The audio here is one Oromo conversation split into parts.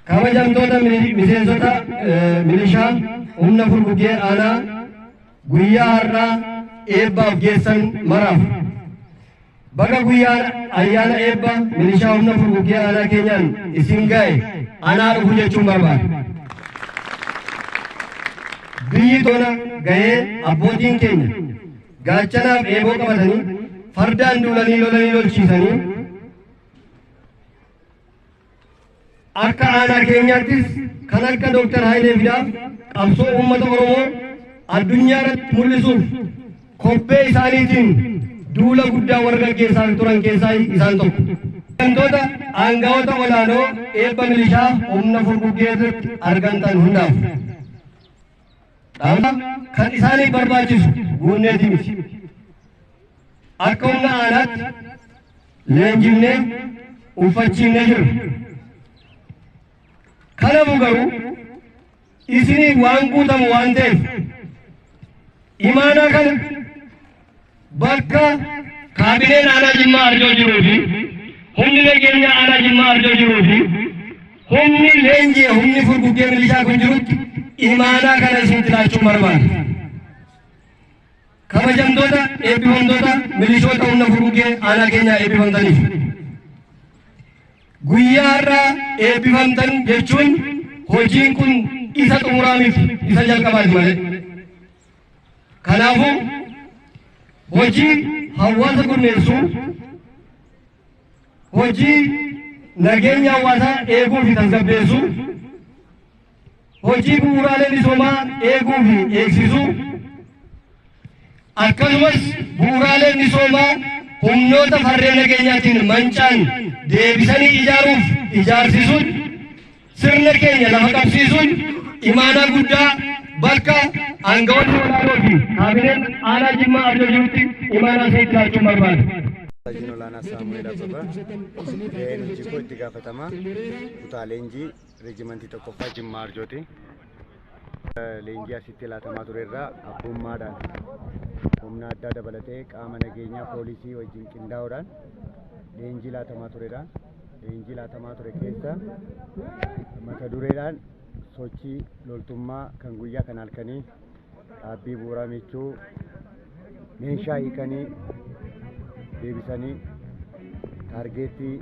kabajamtoota miseensota milishaa humna furgugee aanaa guyyaa har'aa eebbaaf geessan maraaf baga guyyaan ayyaana eebba milishaa humna furgugee aanaa keenyaan isin ga'e anaa dhufu jechuun barbaada. Biyyi tona ga'ee abbootiin keenya gaachanaaf eeboo qabatanii fardaan duulanii lolchiisanii akka aanaa keenyaattis kan akka Dr. Hayilee Fidaaf qabsoo uummata Oromoo addunyaa irratti mul'isuuf kobbee isaaniitiin duula guddaa warra gaggeessaa turan keessaa isaan tokko. Hooggantoota aangawoota olaanoo eebba milishaa humna furgugee irratti argamtan hundaaf dhaamsa kan isaaniif barbaachisu guunneetii miti. Akka humna aanaatti leenjifnee uffachiifnee jirra. Kanaafuu garuu isiniif waan guutamu waan ta'eef imaanaa kana bakka kaabineen aanaa Jimmaa Arjoo jiruu fi humni nageenya aanaa Jimmaa Arjoo jiruu fi humni leenjii humni furgugee milishaa kun jirutti imaanaa kana isinitti laachuun barbaada. Kabajamtoota eebbifamtoota milishoota humna furgugee aanaa keenyaa eebbifamtaniif guyyaa har'aa eebbifamtan jechuun hojiin kun isa xumuraa miti isa jalqabaati malee. Kanaafuu hojii hawaasa gurmeessuu, hojii nageenya hawaasaa eeguu fi tasgabbeessuu, hojii bu'uuraalee misoomaa eeguu fi eegsisuu, akkasumas bu'uuraalee misoomaa humnoota farreen nageenyaatiin mancaan deebisanii ijaaruuf ijaarsisuun sirna keenya lafa qabsiisuun imaanaa guddaa bakka aangawoonni olaanoo fi kaabineen aanaa Jimmaa Arjoo jirutti imaanaa isaa itti laachuun barbaada. Tajaajila olaanaa Saamu'eel Abbabaa gaheen hojii koo itti gaafatamaa kutaa leenjii reejimentii tokkoffaa Jimmaa Arjooti. Leenjii asitti laatamaa ture irraa abbummaadhaan humna addaa dabalatee qaama nageenyaa poolisii wajjin qindaa'uudhaan leenjii laatamaa turedha. Leenjii laatamaa ture keessa mata dureedhaan sochii loltummaa kan guyyaa kan halkanii dhaabbii bu'uuraa michuu meeshaa hiikanii deebisanii taargeettii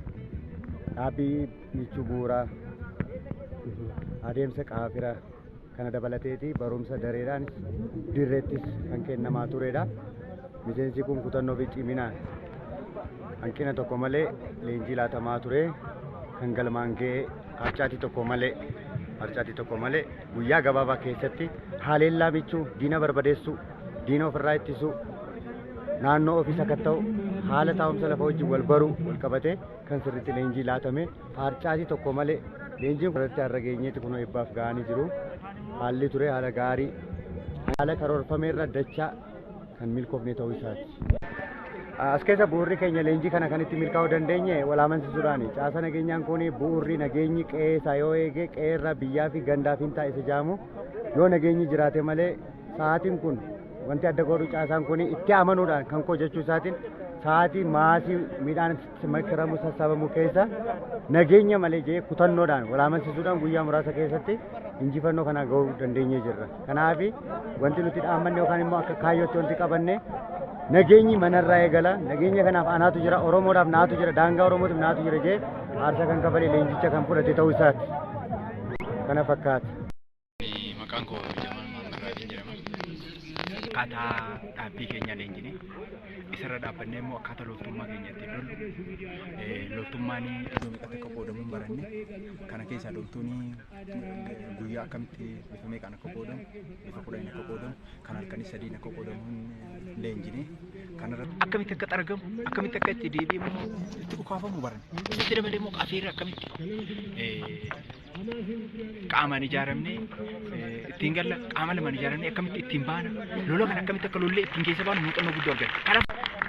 dhaabbii michuu bu'uuraa adeemsa qaafira kana dabalateeti barumsa dareedhaan dirreettis kan kennamaa turedha. Miseensi kun kutannoo fi ciminaan hanqina tokko malee leenjii laatamaa ture kan galmaan ga'ee harcaatii tokko malee guyyaa gabaabaa keessatti haleellaa michuu diina barbadeessuu, diina ofirraa ittisuu, naannoo ofii sakatta'u, haala taa'umsa lafa wajjin wal baruu wal qabatee kan sirriitti leenjii laatame harcaatii tokko malee leenjiin irratti har'a geenyeetti kun eebbaaf ga'anii jiru. Haalli ture haala gaarii, haala karoorfame irra dachaa kan milkoofne ta'uu isaati. As keessa bu'uurri keenya leenjii kana kan itti milkaa'uu dandeenye wal amansiisuudhaani. Caasa nageenyaan kun bu'uurri nageenyi qe'ee isaa yoo eege qe'ee irraa biyyaa fi gandaaf hin taa'e isa jaamu yoo nageenyi jiraate malee sa'aatiin kun wanti adda godhu caasaan kun itti amanuudhaan kan koo jechuu isaatiin sa'aatii maasii midhaan makaramu sassabamu keessa nageenya malee jee kutannoodhaan wal amansiisuudhaan guyyaa muraasa keessatti injifannoo kana ga'uu dandeenyee jirra. Kanaaf wanti nuti dhaammanne yookaan immoo akka kaayyootti wanti qabanne nageenyi manarraa eegala. Nageenya kanaaf anaatu jira, Oromoodhaaf naatu jira, daangaa Oromootiif naatu jira jee aarsaa kan kafalee leenjicha kan fudhate ta'uu isaati. Kana fakkaata. Maqaan koo Jamal Maammadaatiin jedhama. Akkaataa dhaabbii keenya leenjine isarra dhaabbannee immoo akkaataa loltummaa keenya ittiin lollu loltummaan iddoo meeqatti akka qoodamuun baranne kana keessaa loltuun guyyaa akkamitti bifa meeqaan akka qoodamu bifa 10 akka qoodamu kan halkanii 3 akka qoodamuun leenjine kanarratti akkamitti akka xargamu akkamitti akka itti deebi'amu itti dhukaafamu baranne itti dabalee immoo afeerri akkamitti qaamaan ijaaramne ittiin galla qaama lamaan ijaaramne akkamitti ittiin baana lola kana akkamitti akka lollee ittiin keessa baanu muuxannoo guddoo arganne. Kanaaf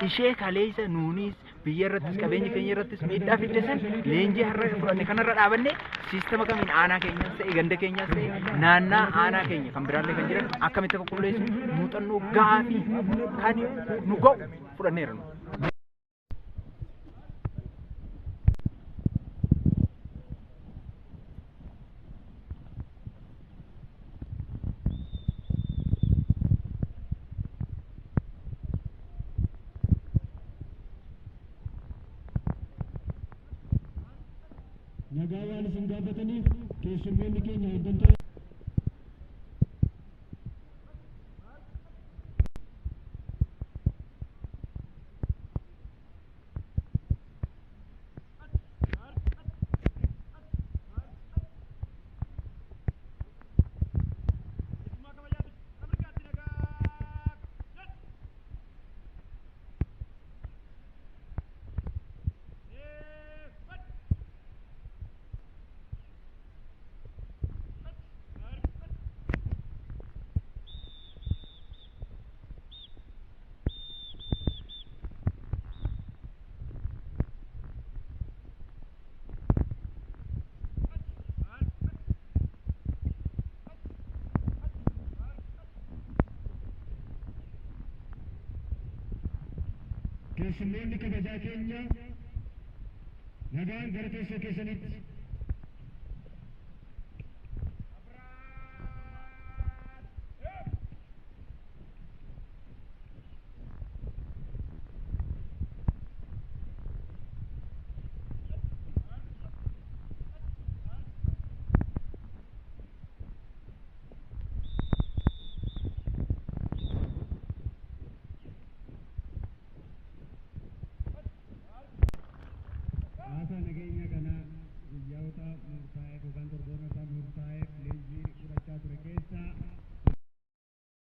ishee kaleessa nuunis biyya irrattis qabeenya keenya irrattis miidhaa fidde san leenjii har'a fudhanne kanarra dhaabanne siistama kamiin aanaa keenyaas ta'e ganda keenyaas ta'e naannaa aanaa keenya kan biraallee kan jiran akkamitti akka qulleessu muuxannoo gaafii kan nu ga'u fudhanneera. waan isin gaafataniif keessummoonni keenya hooggantoota keessummoonni kabajaa keenya nagaan gara teessoo keessanitti